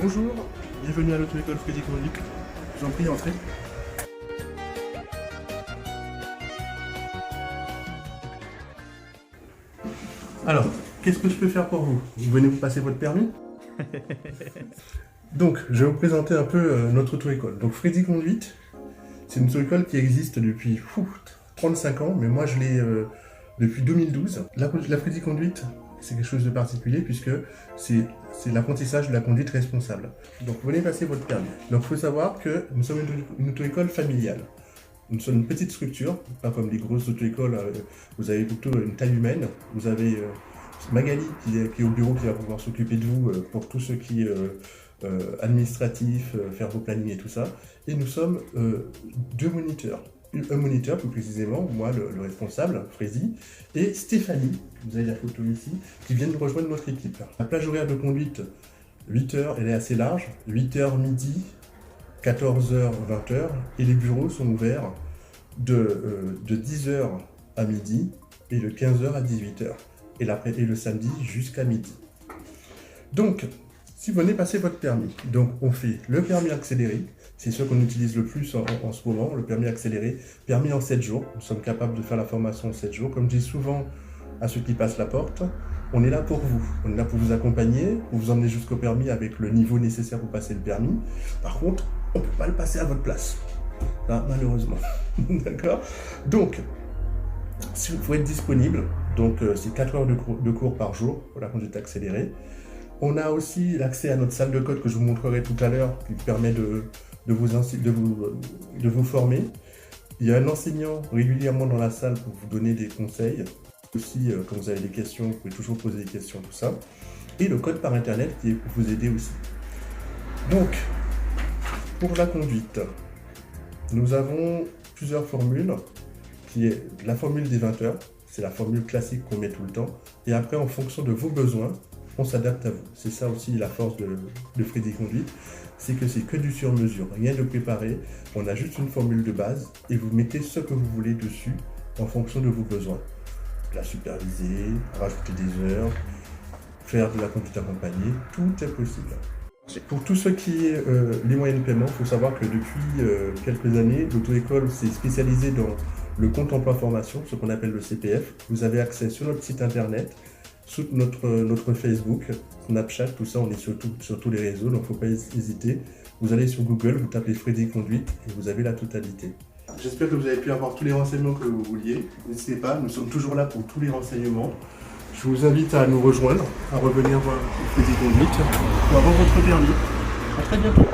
Bonjour, bienvenue à l'auto-école Frédéric Conduite. Je vous en prie, entrez. Alors, qu'est-ce que je peux faire pour vous? Vous venez vous passer votre permis? Donc, je vais vous présenter un peu notre auto-école. Donc, Frédéric Conduite, c'est une auto-école qui existe depuis 35 ans, mais moi je l'ai depuis 2012. La Frédéric Conduite, c'est quelque chose de particulier puisque c'est l'apprentissage de la conduite responsable. Donc, vous venez passer votre permis. Donc, il faut savoir que nous sommes une auto-école familiale. Nous sommes une petite structure, pas comme les grosses auto-écoles, vous avez plutôt une taille humaine. Vous avez Magali qui est au bureau qui va pouvoir s'occuper de vous pour tout ce qui est administratif, faire vos plannings et tout ça. Et nous sommes deux moniteurs. Un moniteur plus précisément, moi le responsable, Frézy, et Stéphanie, vous avez la photo ici, qui viennent rejoindre notre équipe. La plage horaire de conduite, 8h, elle est assez large, 8h midi, 14h, 20h, et les bureaux sont ouverts de 10h à midi et de 15h à 18h, et le samedi jusqu'à midi. Donc, si vous venez passer votre permis, donc on fait le permis accéléré, c'est ce qu'on utilise le plus en ce moment, le permis accéléré, permis en 7 jours. Nous sommes capables de faire la formation en 7 jours. Comme je dis souvent à ceux qui passent la porte, on est là pour vous. On est là pour vous accompagner, pour vous emmener jusqu'au permis avec le niveau nécessaire pour passer le permis. Par contre, on ne peut pas le passer à votre place. Là, malheureusement. D'accord? Donc, si vous pouvez être disponible, donc c'est 4 heures de cours par jour pour la conduite accélérée. On a aussi l'accès à notre salle de code que je vous montrerai tout à l'heure, qui permet de vous former. Il y a un enseignant régulièrement dans la salle pour vous donner des conseils. Aussi, quand vous avez des questions, vous pouvez toujours poser des questions, tout ça. Et le code par internet qui est pour vous aider aussi. Donc, pour la conduite, nous avons plusieurs formules, qui est la formule des 20 heures, c'est la formule classique qu'on met tout le temps. Et après, en fonction de vos besoins, on s'adapte à vous. C'est ça aussi la force de Frédéric Conduite, c'est que c'est que du sur-mesure, rien de préparé. On a juste une formule de base et vous mettez ce que vous voulez dessus en fonction de vos besoins. La superviser, rajouter des heures, faire de la conduite accompagnée, tout est possible. Pour tout ce qui est les moyens de paiement, il faut savoir que depuis quelques années, l'auto-école s'est spécialisée dans le compte emploi formation, ce qu'on appelle le CPF. Vous avez accès sur notre site internet, sur notre Facebook, Snapchat, tout ça, on est sur tous les réseaux, donc il ne faut pas hésiter. Vous allez sur Google, vous tapez Frédéric Conduite et vous avez la totalité. J'espère que vous avez pu avoir tous les renseignements que vous vouliez. N'hésitez pas, nous sommes toujours là pour tous les renseignements. Je vous invite à nous rejoindre, à revenir voir Frédéric Conduite pour avoir votre permis. À très bientôt.